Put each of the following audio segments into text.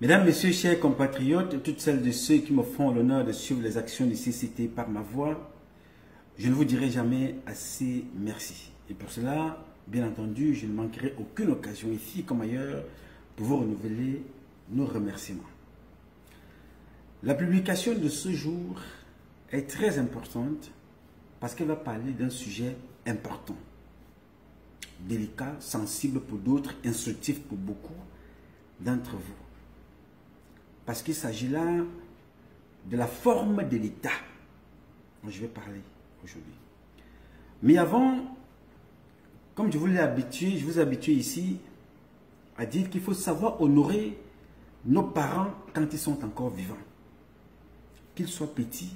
Mesdames, Messieurs, chers compatriotes, toutes celles et ceux qui me font l'honneur de suivre les actions de CCT par ma voix, je ne vous dirai jamais assez merci. Et pour cela, bien entendu, je ne manquerai aucune occasion ici comme ailleurs pour vous renouveler nos remerciements. La publication de ce jour est très importante parce qu'elle va parler d'un sujet important, délicat, sensible pour d'autres, instructif pour beaucoup d'entre vous. Parce qu'il s'agit là de la forme de l'État dont je vais parler aujourd'hui. Mais avant, comme je vous ai habitué ici à dire qu'il faut savoir honorer nos parents quand ils sont encore vivants. Qu'ils soient petits,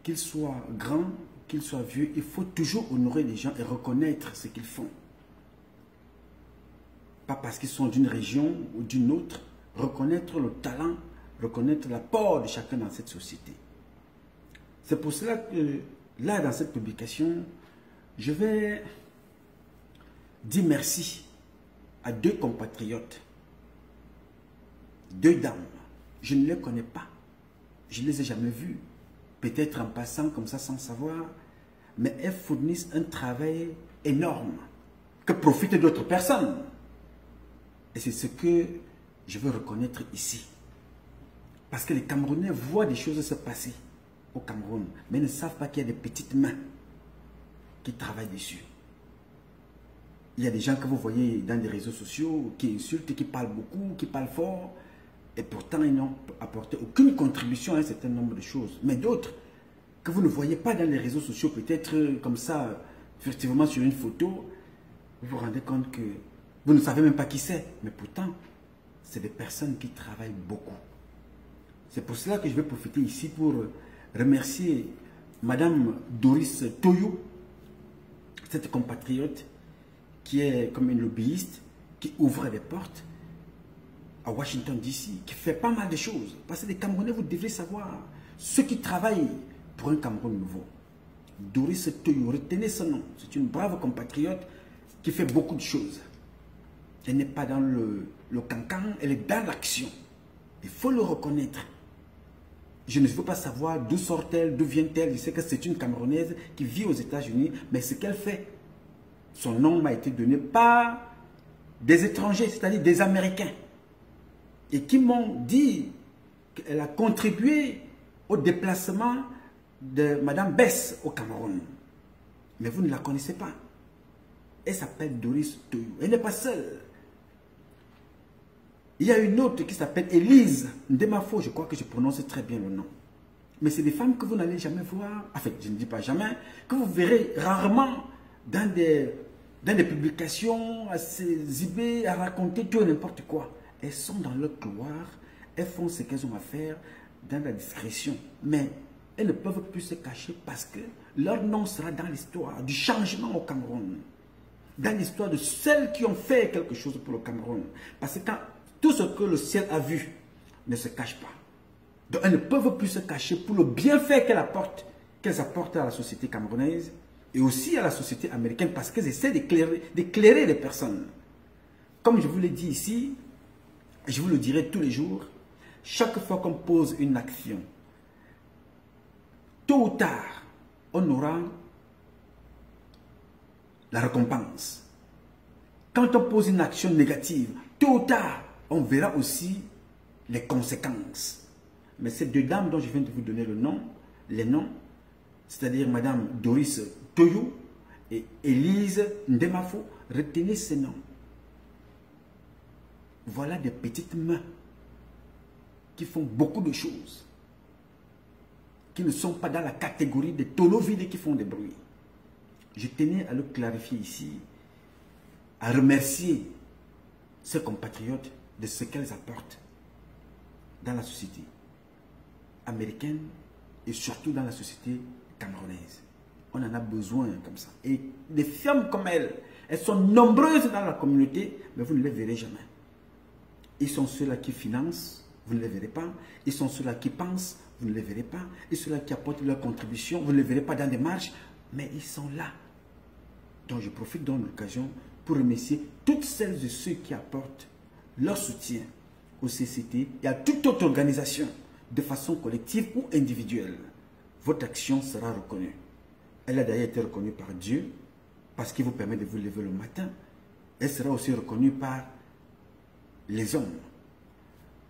qu'ils soient grands, qu'ils soient vieux, il faut toujours honorer les gens et reconnaître ce qu'ils font. Pas parce qu'ils sont d'une région ou d'une autre, reconnaître le talent, reconnaître l'apport de chacun dans cette société. C'est pour cela que là, dans cette publication, je vais dire merci à deux compatriotes, deux dames. Je ne les connais pas, je ne les ai jamais vues, peut-être en passant comme ça sans savoir, mais elles fournissent un travail énorme que profitent d'autres personnes. Et c'est ce que je veux reconnaître ici. Parce que les Camerounais voient des choses se passer au Cameroun, mais ne savent pas qu'il y a des petites mains qui travaillent dessus. Il y a des gens que vous voyez dans les réseaux sociaux qui insultent, qui parlent beaucoup, qui parlent fort, et pourtant ils n'ont apporté aucune contribution à un certain nombre de choses. Mais d'autres que vous ne voyez pas dans les réseaux sociaux, peut-être comme ça, furtivement sur une photo, vous vous rendez compte que vous ne savez même pas qui c'est, mais pourtant, c'est des personnes qui travaillent beaucoup. C'est pour cela que je vais profiter ici pour remercier Madame Doris Toyou, cette compatriote qui est comme une lobbyiste, qui ouvre des portes à Washington DC, qui fait pas mal de choses. Parce que les Camerounais, vous devez savoir, ceux qui travaillent pour un Cameroun nouveau. Doris Toyou, retenez ce nom, c'est une brave compatriote qui fait beaucoup de choses. Elle n'est pas dans le cancan, elle est dans l'action. Il faut le reconnaître. Je ne veux pas savoir d'où sort-elle, d'où vient-elle. Je sais que c'est une Camerounaise qui vit aux États-Unis, mais ce qu'elle fait, son nom m'a été donné par des étrangers, c'est-à-dire des Américains, et qui m'ont dit qu'elle a contribué au déplacement de Madame Bess au Cameroun. Mais vous ne la connaissez pas. Elle s'appelle Doris Toyou. Elle n'est pas seule. Il y a une autre qui s'appelle Élise Ndemafo, je crois que je prononce très bien le nom. Mais c'est des femmes que vous n'allez jamais voir, en fait, je ne dis pas jamais, que vous verrez rarement dans des publications, à s'exhiber, à raconter tout et n'importe quoi. Elles sont dans leur couloir, elles font ce qu'elles ont à faire dans la discrétion. Mais elles ne peuvent plus se cacher parce que leur nom sera dans l'histoire du changement au Cameroun. Dans l'histoire de celles qui ont fait quelque chose pour le Cameroun. Parce que quand tout ce que le ciel a vu ne se cache pas. Donc elles ne peuvent plus se cacher pour le bienfait qu'elles apportent à la société camerounaise et aussi à la société américaine parce qu'elles essaient d'éclairer les personnes. Comme je vous l'ai dit ici, je vous le dirai tous les jours, chaque fois qu'on pose une action, tôt ou tard, on aura la récompense. Quand on pose une action négative, tôt ou tard, on verra aussi les conséquences. Mais ces deux dames dont je viens de vous donner les noms, c'est-à-dire Madame Doris Toyou et Élise Ndemafo, retenez ces noms. Voilà des petites mains qui font beaucoup de choses, qui ne sont pas dans la catégorie des tonneaux vides qui font des bruits. Je tenais à le clarifier ici, à remercier ces compatriotes de ce qu'elles apportent dans la société américaine et surtout dans la société camerounaise. On en a besoin comme ça. Et des femmes comme elles sont nombreuses dans la communauté, mais vous ne les verrez jamais. Ils sont ceux-là qui financent, vous ne les verrez pas. Ils sont ceux-là qui pensent, vous ne les verrez pas. Et ceux-là qui apportent leur contribution, vous ne les verrez pas dans des marches, mais ils sont là. Donc je profite de l'occasion pour remercier toutes celles et ceux qui apportent leur soutien au CCT et à toute autre organisation, de façon collective ou individuelle, votre action sera reconnue. Elle a d'ailleurs été reconnue par Dieu, parce qu'il vous permet de vous lever le matin. Elle sera aussi reconnue par les hommes.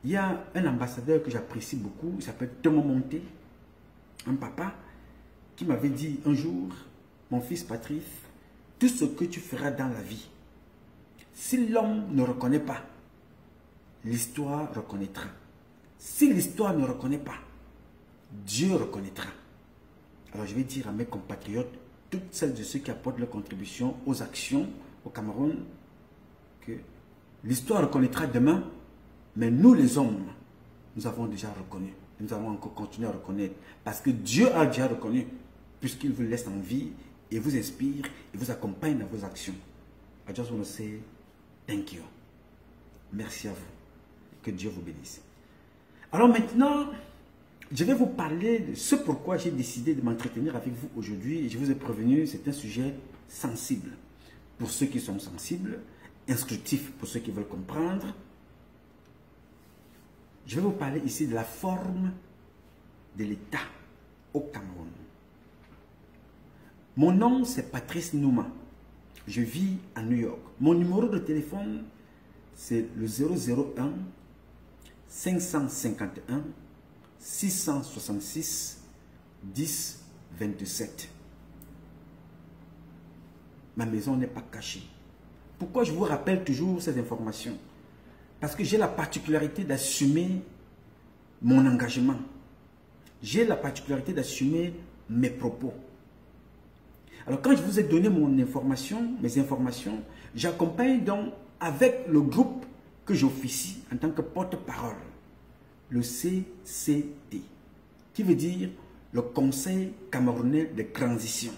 Il y a un ambassadeur que j'apprécie beaucoup, il s'appelle Thomas Monté, un papa, qui m'avait dit un jour, mon fils Patrice, tout ce que tu feras dans la vie, si l'homme ne reconnaît pas, l'histoire reconnaîtra. Si l'histoire ne reconnaît pas, Dieu reconnaîtra. Alors je vais dire à mes compatriotes, toutes celles et ceux qui apportent leur contribution aux actions au Cameroun, que l'histoire reconnaîtra demain, mais nous les hommes, nous avons déjà reconnu. Nous allons encore continuer à reconnaître, parce que Dieu a déjà reconnu, puisqu'il vous laisse en vie, et vous inspire, et vous accompagne dans vos actions. I just want to say thank you. Merci à vous. Que Dieu vous bénisse. Alors maintenant, je vais vous parler de ce pourquoi j'ai décidé de m'entretenir avec vous aujourd'hui. Et je vous ai prévenu, c'est un sujet sensible pour ceux qui sont sensibles, instructif pour ceux qui veulent comprendre. Je vais vous parler ici de la forme de l'État au Cameroun. Mon nom, c'est Patrice Nouma. Je vis à New York. Mon numéro de téléphone, c'est le 001 551 666 10 27. Ma maison n'est pas cachée. Pourquoi je vous rappelle toujours ces informations? Parce que j'ai la particularité d'assumer mon engagement. J'ai la particularité d'assumer mes propos. Alors quand je vous ai donné mes informations, j'accompagne donc avec le groupe que j'officie en tant que porte-parole, le CCT, qui veut dire le Conseil camerounais de transition.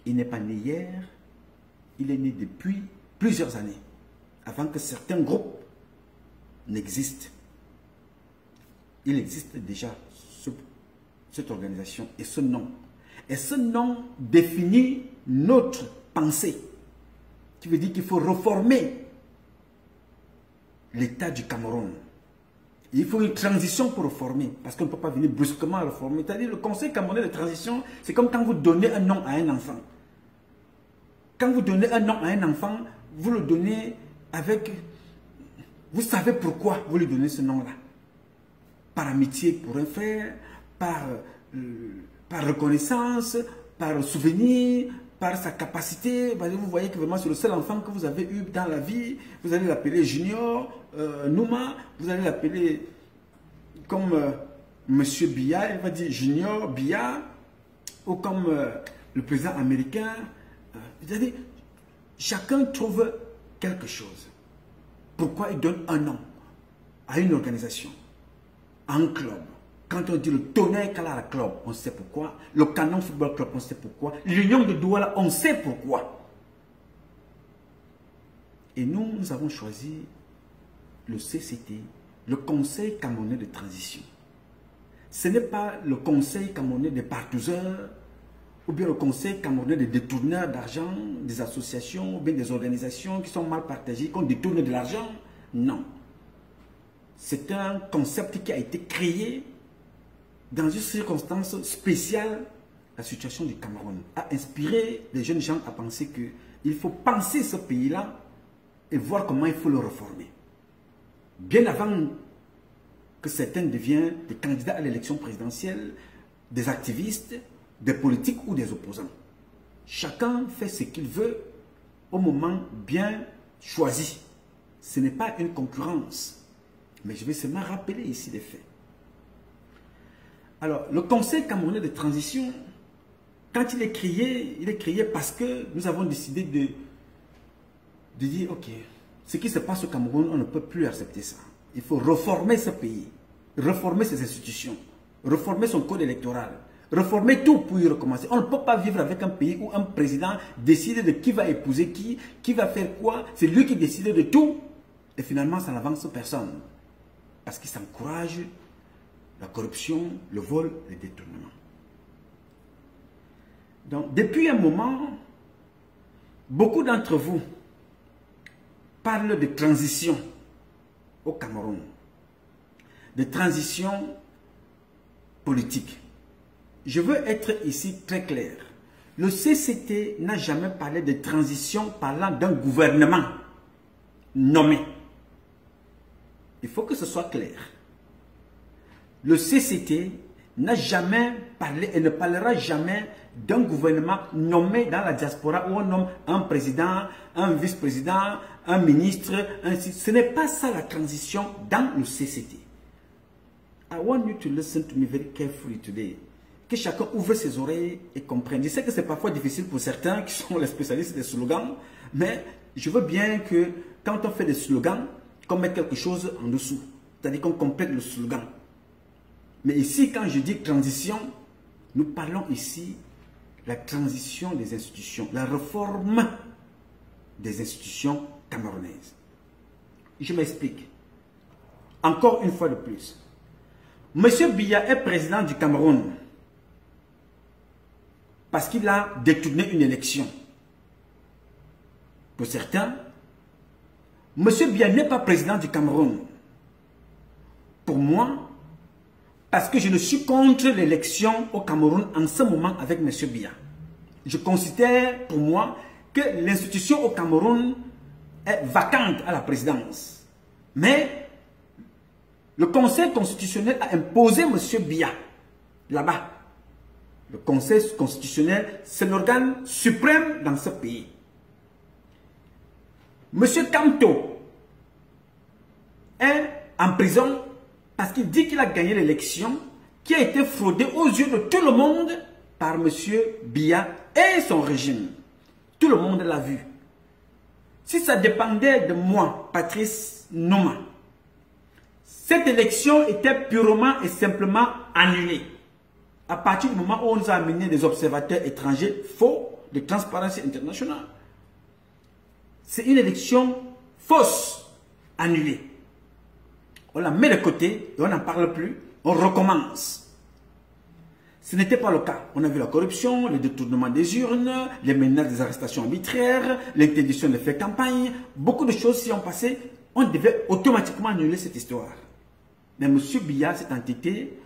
Il n'est pas né hier, il est né depuis plusieurs années, avant que certains groupes n'existent. Il existe déjà cette organisation et ce nom. Et ce nom définit notre pensée, qui veut dire qu'il faut réformer l'État du Cameroun. Il faut une transition pour réformer, parce qu'on ne peut pas venir brusquement réformer. C'est-à-dire le Conseil camerounais de transition, c'est comme quand vous donnez un nom à un enfant. Quand vous donnez un nom à un enfant, vous le donnez avec... Vous savez pourquoi vous lui donnez ce nom-là. Par amitié pour un frère, par reconnaissance, par souvenir, par sa capacité. Vous voyez que vraiment c'est le seul enfant que vous avez eu dans la vie. Vous allez l'appeler Junior Nouma, vous allez l'appeler comme Monsieur Biya, il va dire Junior Biya, ou comme le président américain. Vous savez, chacun trouve quelque chose. Pourquoi il donne un nom à une organisation, à un club? Quand on dit le Tonnerre Kalara Club, on sait pourquoi. Le Canon Football Club, on sait pourquoi. L'Union de Douala, on sait pourquoi. Et nous avons choisi le CCT, le Conseil camerounais de transition. Ce n'est pas le Conseil camerounais des partouzeurs, ou bien le Conseil camerounais des détourneurs d'argent, des associations, ou bien des organisations qui sont mal partagées, qui détournent de l'argent. Non. C'est un concept qui a été créé dans une circonstance spéciale. La situation du Cameroun a inspiré les jeunes gens à penser qu'il faut penser ce pays-là et voir comment il faut le réformer. Bien avant que certains deviennent des candidats à l'élection présidentielle, des activistes, des politiques ou des opposants. Chacun fait ce qu'il veut au moment bien choisi. Ce n'est pas une concurrence. Mais je vais seulement rappeler ici les faits. Alors, le Conseil camerounais de transition, quand il est créé parce que nous avons décidé de dire, ok, ce qui se passe au Cameroun, on ne peut plus accepter ça. Il faut réformer ce pays, réformer ses institutions, réformer son code électoral, réformer tout pour y recommencer. On ne peut pas vivre avec un pays où un président décide de qui va épouser qui va faire quoi. C'est lui qui décide de tout. Et finalement, ça n'avance personne. Parce qu'il s'encourage la corruption, le vol, le détournement. Donc, depuis un moment, beaucoup d'entre vous parlent de transition au Cameroun, de transition politique. Je veux être ici très clair. Le CCT n'a jamais parlé de transition parlant d'un gouvernement nommé. Il faut que ce soit clair. Le CCT n'a jamais parlé et ne parlera jamais d'un gouvernement nommé dans la diaspora où on nomme un président, un vice-président, un ministre. Ce n'est pas ça la transition dans le CCT. I want you to listen to me very carefully today. Que chacun ouvre ses oreilles et comprenne. Je sais que c'est parfois difficile pour certains qui sont les spécialistes des slogans, mais je veux bien que quand on fait des slogans, qu'on mette quelque chose en dessous. C'est-à-dire qu'on complète le slogan. Mais ici, quand je dis transition, nous parlons ici de la transition des institutions, la réforme des institutions camerounaises. Je m'explique. Encore une fois de plus. Monsieur Biya est président du Cameroun parce qu'il a détourné une élection. Pour certains, Monsieur Biya n'est pas président du Cameroun. Pour moi, parce que je ne suis contre l'élection au Cameroun en ce moment avec M. Biya. Je considère pour moi que l'institution au Cameroun est vacante à la présidence. Mais le Conseil constitutionnel a imposé M. Biya là-bas. Le Conseil constitutionnel, c'est l'organe suprême dans ce pays. M. Kamto est en prison parce qu'il dit qu'il a gagné l'élection qui a été fraudée aux yeux de tout le monde par M. Biya et son régime. Tout le monde l'a vu. Si ça dépendait de moi, Patrice Noma, cette élection était purement et simplement annulée. À partir du moment où on nous a amené des observateurs étrangers faux de Transparency International. C'est une élection fausse, annulée. On la met de côté et on n'en parle plus. On recommence. Ce n'était pas le cas. On a vu la corruption, le détournement des urnes, les menaces des arrestations arbitraires, l'interdiction de faire campagne. Beaucoup de choses s'y ont passé. On devait automatiquement annuler cette histoire. Mais M. Biya s'est entêté.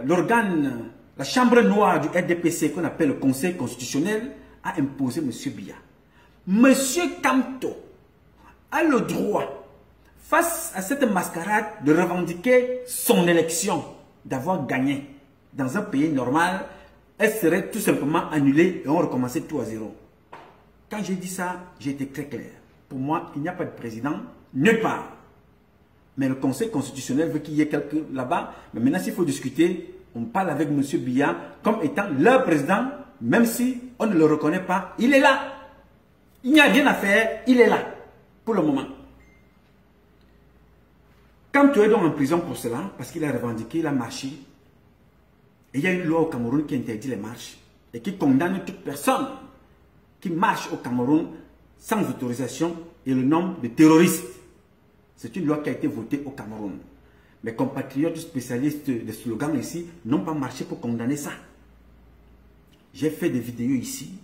L'organe, la chambre noire du RDPC qu'on appelle le Conseil constitutionnel a imposé M. Biya. M. Kamto a le droit, face à cette mascarade, de revendiquer son élection, d'avoir gagné. Dans un pays normal, elle serait tout simplement annulée et on recommençait tout à zéro. Quand j'ai dit ça, j'ai été très clair. Pour moi, il n'y a pas de président nulle part. Mais le Conseil constitutionnel veut qu'il y ait quelqu'un là-bas. Mais maintenant, s'il faut discuter, on parle avec M. Biya comme étant leur président, même si on ne le reconnaît pas. Il est là. Il n'y a rien à faire. Il est là. Pour le moment. Quand tu es donc en prison pour cela, parce qu'il a revendiqué, il a marché, et il y a une loi au Cameroun qui interdit les marches et qui condamne toute personne qui marche au Cameroun sans autorisation et le nom de terroriste. C'est une loi qui a été votée au Cameroun. Mes compatriotes spécialistes des slogans ici n'ont pas marché pour condamner ça. J'ai fait des vidéos ici,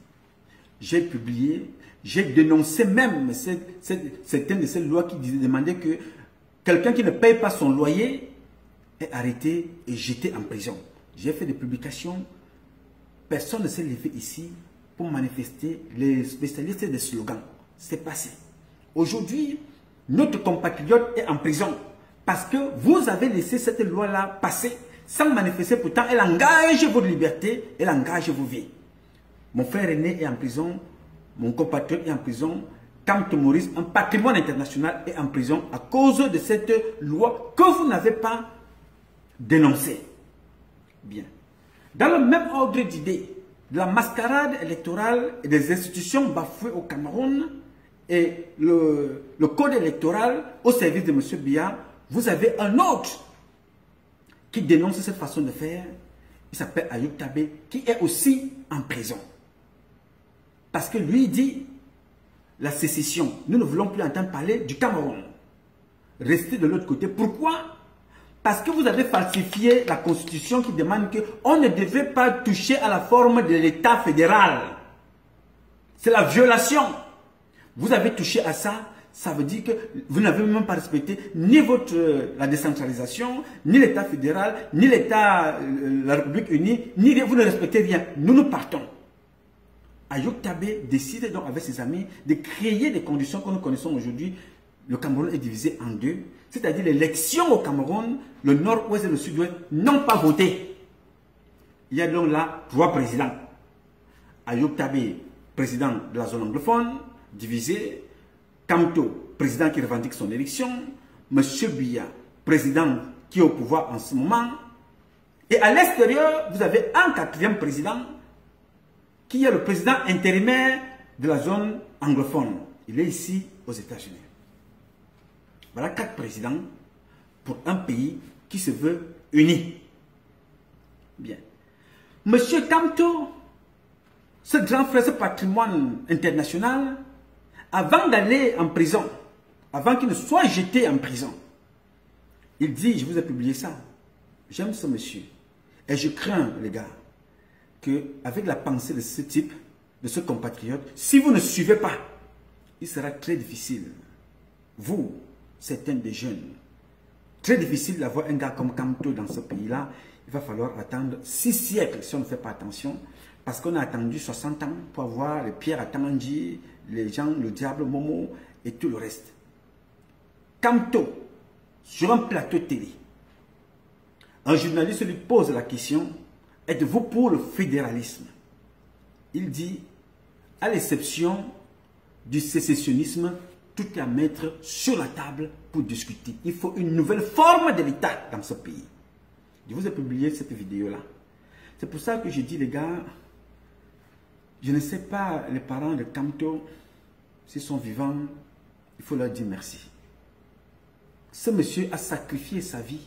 j'ai publié, j'ai dénoncé même certaines de ces lois qui demandaient que quelqu'un qui ne paye pas son loyer est arrêté et jeté en prison. J'ai fait des publications. Personne ne s'est levé ici pour manifester. Les spécialistes des slogans. C'est passé. Aujourd'hui, notre compatriote est en prison parce que vous avez laissé cette loi-là passer sans manifester. Pourtant, elle engage votre liberté, elle engage vos vies. Mon frère aîné est en prison, mon compatriote est en prison. Kamto Maurice, un patrimoine international, est en prison à cause de cette loi que vous n'avez pas dénoncée. Bien. Dans le même ordre d'idée, de la mascarade électorale et des institutions bafouées au Cameroun et le code électoral au service de M. Biya, vous avez un autre qui dénonce cette façon de faire. Il s'appelle Ayoub Tabé, qui est aussi en prison. Parce que lui dit la sécession. Nous ne voulons plus entendre parler du Cameroun. Restez de l'autre côté. Pourquoi? Parce que vous avez falsifié la constitution qui demande qu'on ne devait pas toucher à la forme de l'État fédéral. C'est la violation. Vous avez touché à ça. ça veut dire que vous n'avez même pas respecté ni la décentralisation, ni l'État fédéral, ni l'État, la République unie, ni vous ne respectez rien. Nous partons. Ayoub Tabé décide donc avec ses amis de créer des conditions que nous connaissons aujourd'hui. Le Cameroun est divisé en deux, c'est-à-dire l'élection au Cameroun, le nord-ouest et le sud-ouest n'ont pas voté. Il y a donc là 3 présidents. Ayoub Tabé, président de la zone anglophone, divisé. Kamto, président qui revendique son élection. M. Biya, président qui est au pouvoir en ce moment. Et à l'extérieur, vous avez un 4e président qui est le président intérimaire de la zone anglophone. Il est ici aux États-Unis. Voilà 4 présidents pour un pays qui se veut uni. Bien. Monsieur Kamto, ce grand frère, ce patrimoine international, avant d'aller en prison, avant qu'il ne soit jeté en prison, il dit, je vous ai publié ça, j'aime ce monsieur. Et je crains, les gars, qu'avec la pensée de ce type, de ce compatriote, si vous ne suivez pas, il sera très difficile. Vous, certains des jeunes, très difficile d'avoir un gars comme Kamto dans ce pays-là. Il va falloir attendre 6 siècles si on ne fait pas attention. Parce qu'on a attendu 60 ans pour avoir les pierres à Tamanji, les gens, le diable, Momo et tout le reste. Kamto, sur un plateau télé, un journaliste lui pose la question, êtes-vous pour le fédéralisme? Il dit, à l'exception du sécessionnisme, tout est à mettre sur la table pour discuter. Il faut une nouvelle forme de l'État dans ce pays. Je vous ai publié cette vidéo-là. C'est pour ça que je dis, les gars, je ne sais pas, les parents de Kamto, s'ils sont vivants, il faut leur dire merci. Ce monsieur a sacrifié sa vie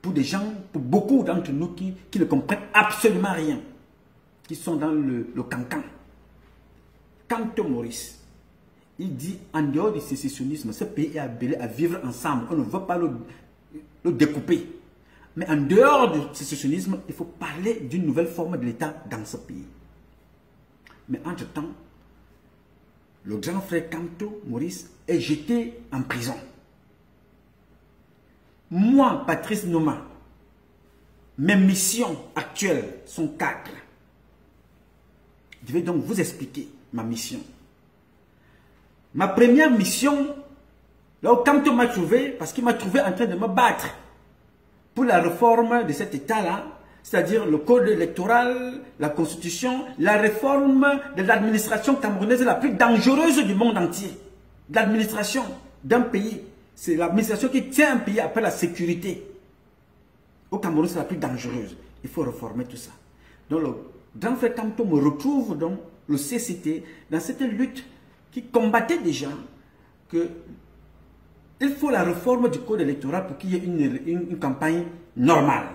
pour des gens, pour beaucoup d'entre nous qui ne comprennent absolument rien, qui sont dans le cancan. Kamto Maurice, il dit, en dehors du sécessionnisme, ce pays est appelé à vivre ensemble. On ne veut pas le découper. Mais en dehors du sécessionnisme, il faut parler d'une nouvelle forme de l'État dans ce pays. Mais entre-temps, le grand frère Kamto Maurice est jeté en prison. Moi, Patrice Noma, mes missions actuelles sont 4. Je vais donc vous expliquer ma mission. Ma première mission, là où Kamto m'a trouvé, parce qu'il m'a trouvé en train de me battre pour la réforme de cet État-là, c'est-à-dire le code électoral, la constitution, la réforme de l'administration camerounaise la plus dangereuse du monde entier. L'administration d'un pays, c'est l'administration qui tient un pays après la sécurité. Au Cameroun, c'est la plus dangereuse. Il faut réformer tout ça. Donc le grand frère Kamto me retrouve dans le CCT, dans cette lutte qui combattait déjà que il faut la réforme du code électoral pour qu'il y ait une campagne normale.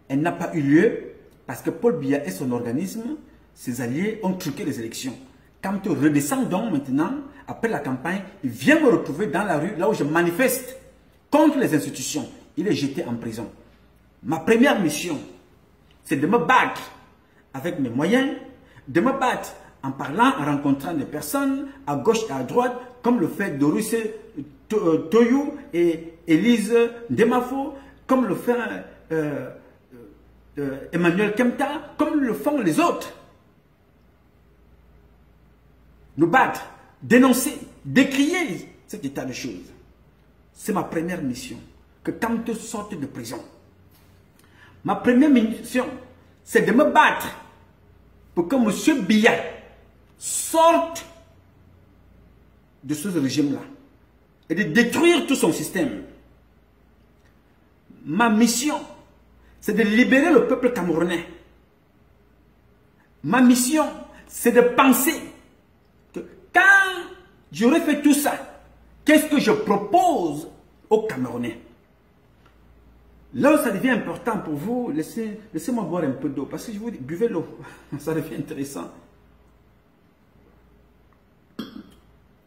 Elle n'a pas eu lieu parce que Paul Biya et son organisme, ses alliés, ont truqué les élections. Kamto redescend donc maintenant, après la campagne, il vient me retrouver dans la rue, là où je manifeste contre les institutions. Il est jeté en prison. Ma première mission, c'est de me battre avec mes moyens, de me battre en parlant, en rencontrant des personnes à gauche et à droite, comme le fait Doris Toyou et Élise Demafo, comme le fait Emmanuel Kemta, comme le font les autres. Nous battre, dénoncer, décrier cet état de choses. C'est ma première mission, que Kamto sorte de prison. Ma première mission, c'est de me battre pour que M. Biya sorte de ce régime-là et de détruire tout son système. Ma mission, c'est de libérer le peuple camerounais. Ma mission, c'est de penser que quand j'aurai fait tout ça, qu'est-ce que je propose aux Camerounais? Là où ça devient important pour vous, laissez-moi boire un peu d'eau, parce que je vous dis, buvez l'eau, ça devient intéressant.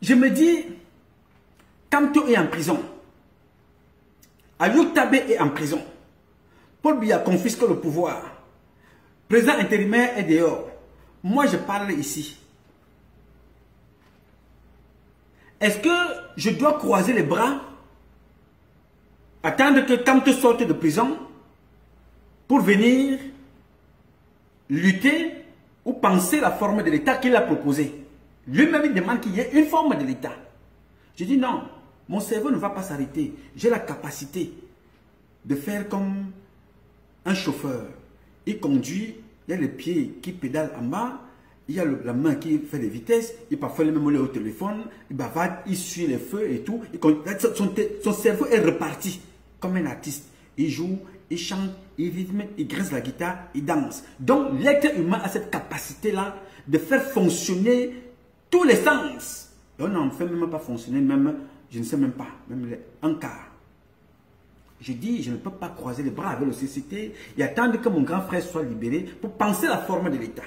Je me dis, Kamto est en prison, Ayoub Tabé est en prison, Paul Biya confisque le pouvoir, président intérimaire est dehors, moi je parle ici. Est-ce que je dois croiser les bras, attendre que Kamto sorte de prison pour venir lutter ou penser la forme de l'État qu'il a proposé? Lui-même, il demande qu'il y ait une forme de l'État. Je dis non, mon cerveau ne va pas s'arrêter. J'ai la capacité de faire comme un chauffeur. Il conduit, il y a les pieds qui pédalent en bas, il y a la main qui fait des vitesses, il parfois même au téléphone, il bavarde, il suit les feux et tout. Son cerveau est reparti comme un artiste. Il joue, il chante, il rythme, il grince la guitare, il danse. Donc l'être humain a cette capacité-là de faire fonctionner tous les sens. Et on n'en fait même pas fonctionner, même, je ne sais même pas, même un quart. Je dis, je ne peux pas croiser les bras avec le CCT et attendre que mon grand frère soit libéré pour penser la forme de l'État.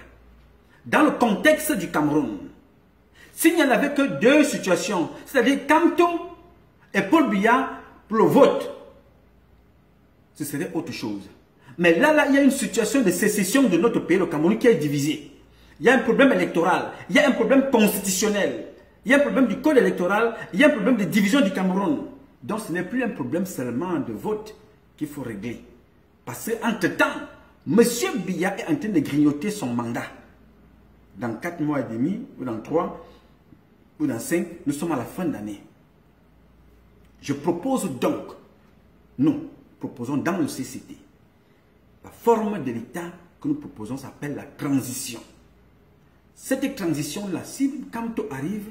Dans le contexte du Cameroun, s'il n'y en avait que deux situations, c'est-à-dire Kamto et Paul Biya pour le vote, ce serait autre chose. Mais là, il y a une situation de sécession de notre pays, le Cameroun, qui est divisé. Il y a un problème électoral, il y a un problème constitutionnel, il y a un problème du code électoral, il y a un problème de division du Cameroun. Donc ce n'est plus un problème seulement de vote qu'il faut régler. Parce qu'entre-temps, M. Biya est en train de grignoter son mandat. Dans 4 mois et demi, ou dans 3, ou dans 5, nous sommes à la fin d'année. Je propose donc, nous proposons dans le CCT, la forme de l'État que nous proposons s'appelle la transition. Cette transition-là, si Kamto arrive,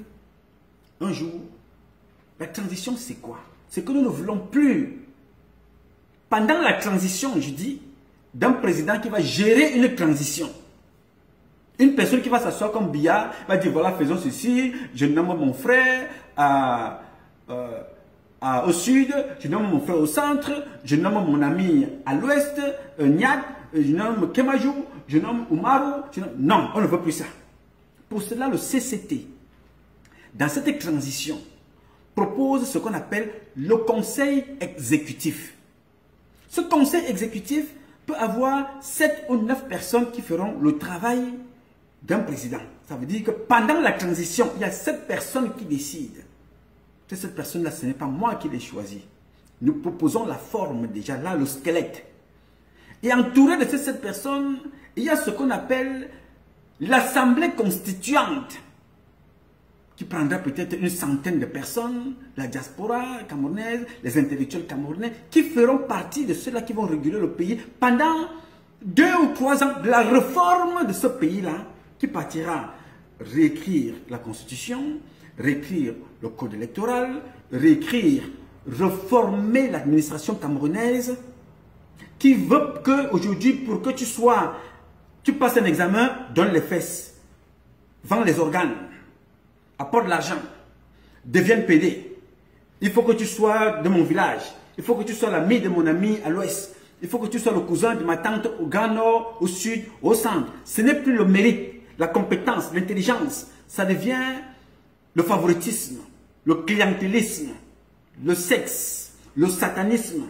un jour, la transition c'est quoi? C'est que nous ne voulons plus, pendant la transition, je dis, d'un président qui va gérer une transition. Une personne qui va s'asseoir comme Biya, va dire voilà, faisons ceci, je nomme mon frère au sud, je nomme mon frère au centre, je nomme mon ami à l'ouest, Niad, je nomme Kemajou, je nomme Umaru. Non, on ne veut plus ça. Pour cela, le CCT, dans cette transition, propose ce qu'on appelle le conseil exécutif. Ce conseil exécutif peut avoir 7 ou 9 personnes qui feront le travail d'un président. Ça veut dire que pendant la transition, il y a 7 personnes qui décident. Cette personne-là, ce n'est pas moi qui l'ai choisi. Nous proposons la forme déjà, là, le squelette. Et entouré de ces 7 personnes, il y a ce qu'on appelle l'assemblée constituante, qui prendra peut-être une centaine de personnes, la diaspora camerounaise, les intellectuels camerounais, qui feront partie de ceux-là qui vont réguler le pays pendant 2 ou 3 ans de la réforme de ce pays-là, qui partira réécrire la constitution, réécrire le code électoral, réécrire, reformer l'administration camerounaise, qui veut que aujourd'hui, pour que tu passes un examen, donne les fesses, vends les organes, apporte l'argent, devienne PD. Il faut que tu sois de mon village. Il faut que tu sois l'ami de mon ami à l'ouest. Il faut que tu sois le cousin de ma tante au Grand Nord, au sud, au centre. Ce n'est plus le mérite, la compétence, l'intelligence. Ça devient le favoritisme, le clientélisme, le sexe, le satanisme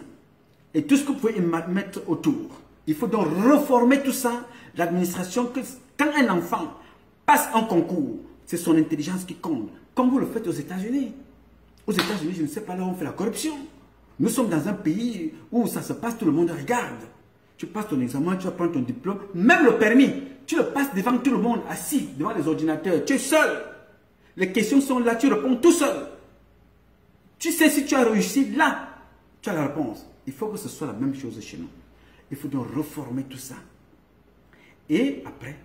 et tout ce que vous pouvez mettre autour. Il faut donc reformer tout ça. L'administration, quand un enfant passe un concours, c'est son intelligence qui compte. Comme vous le faites aux États-Unis. Aux États-Unis, je ne sais pas là où on fait la corruption. Nous sommes dans un pays où ça se passe, tout le monde regarde. Tu passes ton examen, tu vas prendre ton diplôme, même le permis, tu le passes devant tout le monde, assis devant les ordinateurs. Tu es seul. Les questions sont là, tu réponds tout seul. Tu sais si tu as réussi, là, tu as la réponse. Il faut que ce soit la même chose chez nous. Il faut donc reformer tout ça. Et après,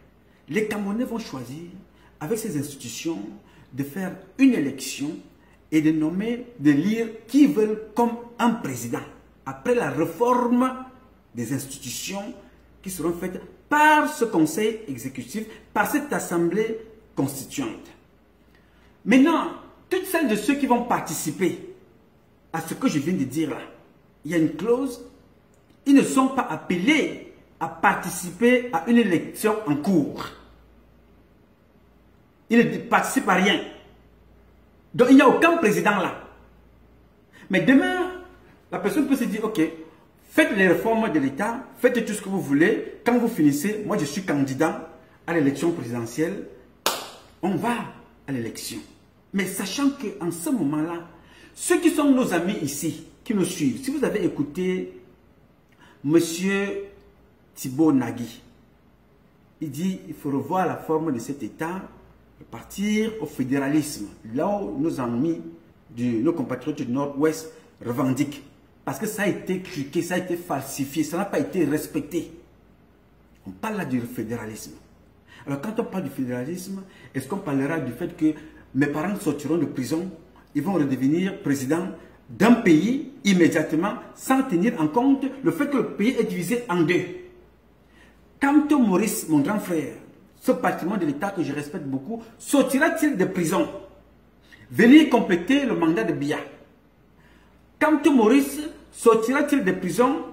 les Camerounais vont choisir, avec ces institutions, de faire une élection et de nommer, de lire qui veulent comme un président. Après la réforme des institutions qui seront faites par ce conseil exécutif, par cette assemblée constituante. Maintenant, toutes celles de ceux qui vont participer à ce que je viens de dire là, il y a une clause, ils ne sont pas appelés à participer à une élection en cours. Ils ne participent à rien. Donc il n'y a aucun président là. Mais demain, la personne peut se dire, ok, faites les réformes de l'État, faites tout ce que vous voulez. Quand vous finissez, moi je suis candidat à l'élection présidentielle. On va à l'élection. Mais sachant qu'en ce moment-là, ceux qui sont nos amis ici, qui nous suivent, si vous avez écouté M. Thibault Nagui, il dit il faut revoir la forme de cet État, partir au fédéralisme, là où nos amis, nos compatriotes du Nord-Ouest revendiquent. Parce que ça a été truqué, ça a été falsifié, ça n'a pas été respecté. On parle là du fédéralisme. Alors quand on parle du fédéralisme, est-ce qu'on parlera du fait que mes parents sortiront de prison, ils vont redevenir président d'un pays immédiatement sans tenir en compte le fait que le pays est divisé en deux? Quand Maurice, mon grand frère, ce patrimoine de l'État que je respecte beaucoup, sortira-t-il de prison, venir compléter le mandat de Biya? Quand Maurice sortira-t-il de prison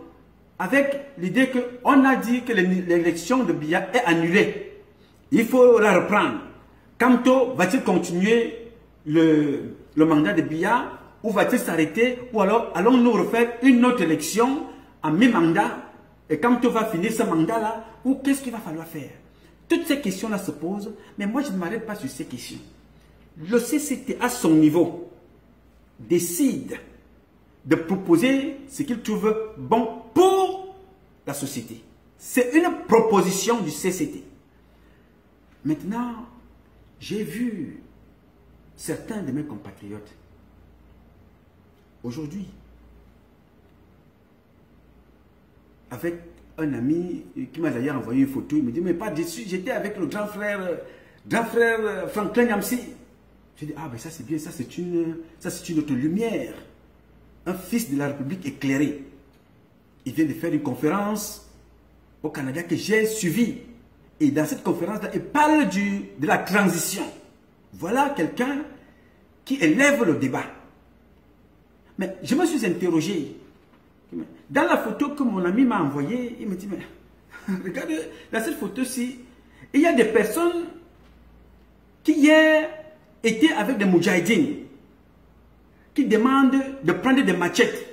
avec l'idée qu'on a dit que l'élection de Biya est annulée, il faut la reprendre? Kanto va-t-il continuer le mandat de Biya ou va-t-il s'arrêter, ou alors allons-nous refaire une autre élection en mi-mandat et Kanto va finir ce mandat-là, ou qu'est-ce qu'il va falloir faire? Toutes ces questions-là se posent, mais moi je ne m'arrête pas sur ces questions. Le CCT à son niveau décide de proposer ce qu'il trouve bon pour la société. C'est une proposition du CCT. Maintenant, j'ai vu certains de mes compatriotes aujourd'hui avec un ami qui m'a d'ailleurs envoyé une photo. Il me dit mais pas déçu, j'étais avec le grand frère Franklin Nyamsi. J'ai dit ah ben ça c'est bien, ça c'est une autre lumière, un fils de la République éclairé. Il vient de faire une conférence au Canada que j'ai suivie. Et dans cette conférence-là, il parle de la transition. Voilà quelqu'un qui élève le débat. Mais je me suis interrogé. Dans la photo que mon ami m'a envoyée, il me dit, mais regardez, dans cette photo-ci, il y a des personnes qui hier étaient avec des moudjahidines, qui demandent de prendre des machettes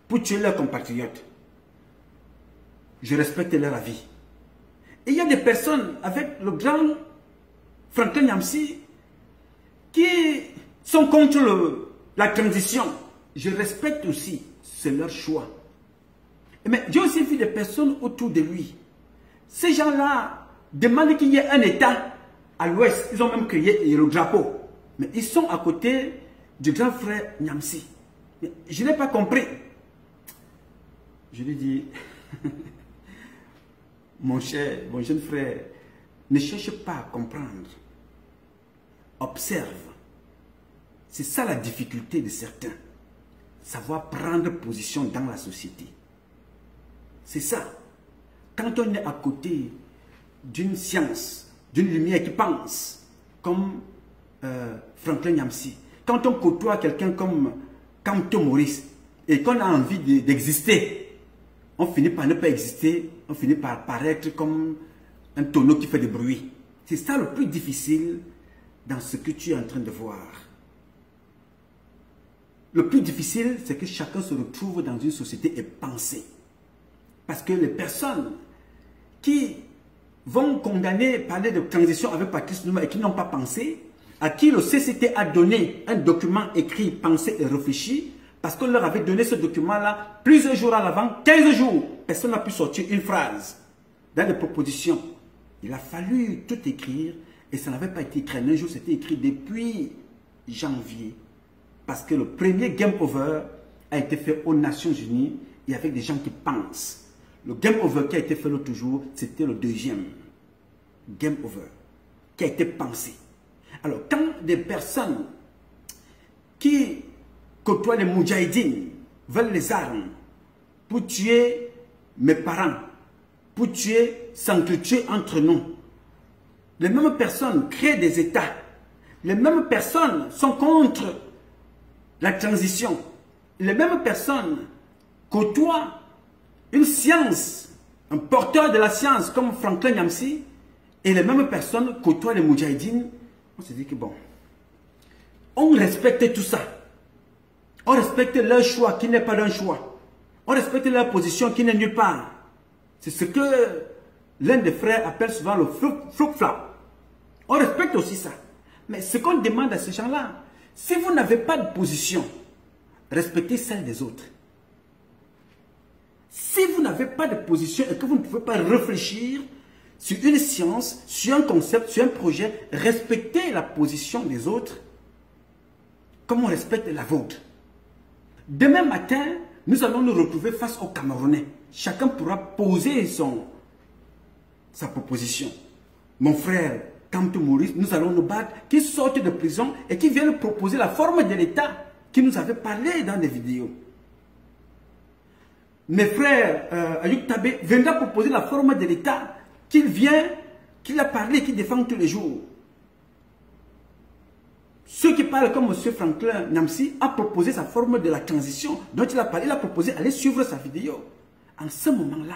pour tuer leurs compatriotes. Je respecte leur avis. Et il y a des personnes avec le grand Franklin Nyamsi qui sont contre la transition. Je respecte aussi, c'est leur choix. Mais j'ai aussi vu des personnes autour de lui. Ces gens-là demandent qu'il y ait un État à l'ouest. Ils ont même créé le drapeau. Mais ils sont à côté du grand frère Nyamsi. Je n'ai pas compris. Je lui dis, mon jeune frère, ne cherche pas à comprendre. Observe. C'est ça la difficulté de certains. Savoir prendre position dans la société. C'est ça. Quand on est à côté d'une science, d'une lumière qui pense, comme Franklin Nyamsi, quand on côtoie quelqu'un comme Kanto Maurice, et qu'on a envie d'exister, on finit par ne pas exister, on finit par paraître comme un tonneau qui fait du bruit. C'est ça le plus difficile dans ce que tu es en train de voir. Le plus difficile, c'est que chacun se retrouve dans une société et pense. Parce que les personnes qui vont condamner, parler de transition avec Patrice Lumumba et qui n'ont pas pensé, à qui le CCT a donné un document écrit, pensé et réfléchi, parce qu'on leur avait donné ce document-là plusieurs jours à l'avant, 15 jours. Personne n'a pu sortir une phrase dans les propositions. Il a fallu tout écrire et ça n'avait pas été écrit un jour, c'était écrit depuis janvier. Parce que le premier Game Over a été fait aux Nations Unies et avec des gens qui pensent. Le Game Over qui a été fait l'autre jour, c'était le deuxième Game Over qui a été pensé. Alors, quand des personnes qui côtoient les moudjahidines veulent les armes pour tuer mes parents, pour tuer, s'entretuer entre nous, les mêmes personnes créent des États, les mêmes personnes sont contre la transition, les mêmes personnes côtoient une science, un porteur de la science comme Franklin Nyamsi, et les mêmes personnes côtoient les moudjahidines. On se dit que bon, on respecte tout ça. On respecte leur choix qui n'est pas d'un choix. On respecte leur position qui n'est nulle part. C'est ce que l'un des frères appelle souvent le flip-flop. On respecte aussi ça. Mais ce qu'on demande à ces gens-là, si vous n'avez pas de position, respectez celle des autres. Si vous n'avez pas de position et que vous ne pouvez pas réfléchir sur une science, sur un concept, sur un projet, respectez la position des autres comme on respecte la vôtre. Demain matin, nous allons nous retrouver face aux Camerounais. Chacun pourra poser sa proposition. Mon frère, Kamto Maurice, nous allons nous battre, qui sortent de prison et qui viennent proposer la forme de l'État qui nous avait parlé dans des vidéos. Mes frères, Ayuk Tabé viendra proposer la forme de l'État qu'il a parlé, qu'il défend tous les jours. Ceux qui parlent comme M. Franklin Nyamsi a proposé sa forme de la transition dont il a parlé, il a proposé d'aller suivre sa vidéo. En ce moment-là,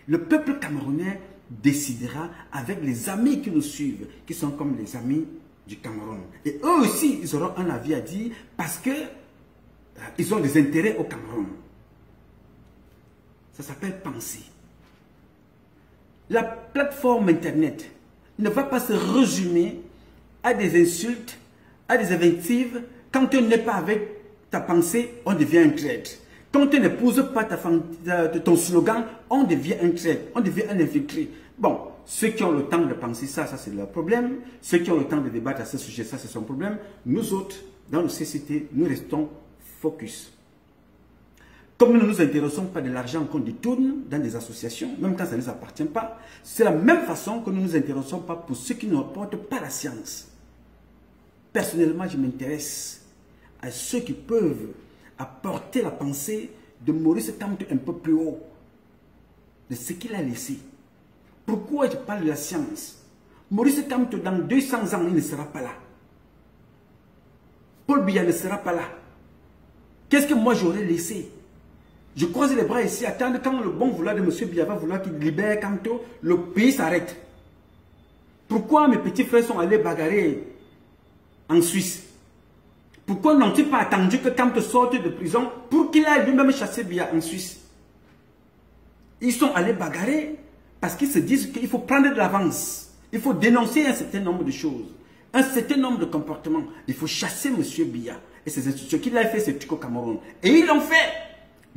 le peuple camerounais décidera avec les amis qui nous suivent, qui sont comme les amis du Cameroun. Et eux aussi, ils auront un avis à dire parce que ils ont des intérêts au Cameroun. Ça s'appelle penser. La plateforme Internet ne va pas se résumer à des insultes, à des invectives. Quand on n'est pas avec ta pensée, on devient un traître. Quand on n'épouse pas ton slogan, on devient un traître, on devient un infiltré. Bon, ceux qui ont le temps de penser ça, ça c'est leur problème. Ceux qui ont le temps de débattre à ce sujet, ça c'est son problème. Nous autres, dans nos sociétés, nous restons focus. Comme nous ne nous intéressons pas de l'argent qu'on détourne dans des associations, même quand ça ne nous appartient pas, c'est la même façon que nous ne nous intéressons pas pour ceux qui ne apportent pas la science. Personnellement, je m'intéresse à ceux qui peuvent apporter la pensée de Maurice Kamto un peu plus haut, de ce qu'il a laissé. Pourquoi je parle de la science? Maurice Kamto, dans 200 ans, il ne sera pas là. Paul Biya ne sera pas là. Qu'est-ce que moi j'aurais laissé? Je croise les bras ici, attendre quand le bon vouloir de M. Biya va vouloir qu'il libère Kamto, le pays s'arrête. Pourquoi mes petits frères sont allés bagarrer en Suisse? Pourquoi n'ont-ils pas attendu que Kamto sorte de prison pour qu'il aille lui-même chasser Biya en Suisse? Ils sont allés bagarrer parce qu'ils se disent qu'il faut prendre de l'avance. Il faut dénoncer un certain nombre de choses, un certain nombre de comportements. Il faut chasser M. Biya et ses institutions qu'il a fait ce truc au Cameroun. Et ils l'ont fait.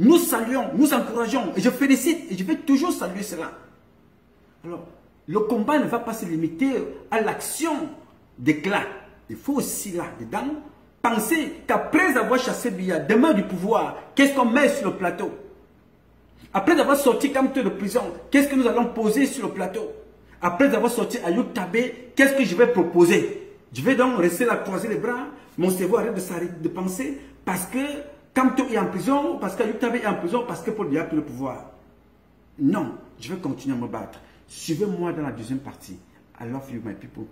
Nous saluons, nous encourageons. Et je félicite et je vais toujours saluer cela. Alors, le combat ne va pas se limiter à l'action d'éclat. Il faut aussi là-dedans penser qu'après avoir chassé Biya, demain du pouvoir, qu'est-ce qu'on met sur le plateau? Après avoir sorti Kamto de prison, qu'est-ce que nous allons poser sur le plateau? Après avoir sorti Ayuk Tabé, qu'est-ce que je vais proposer? Je vais donc rester là, croiser les bras, mon cerveau arrête de s'arrêter de penser parce que Kamto est en prison, parce qu'Ayuk Tabé est en prison, parce que Paul Biya a pris le pouvoir. Non, je vais continuer à me battre. Suivez-moi dans la deuxième partie. I love you, my people.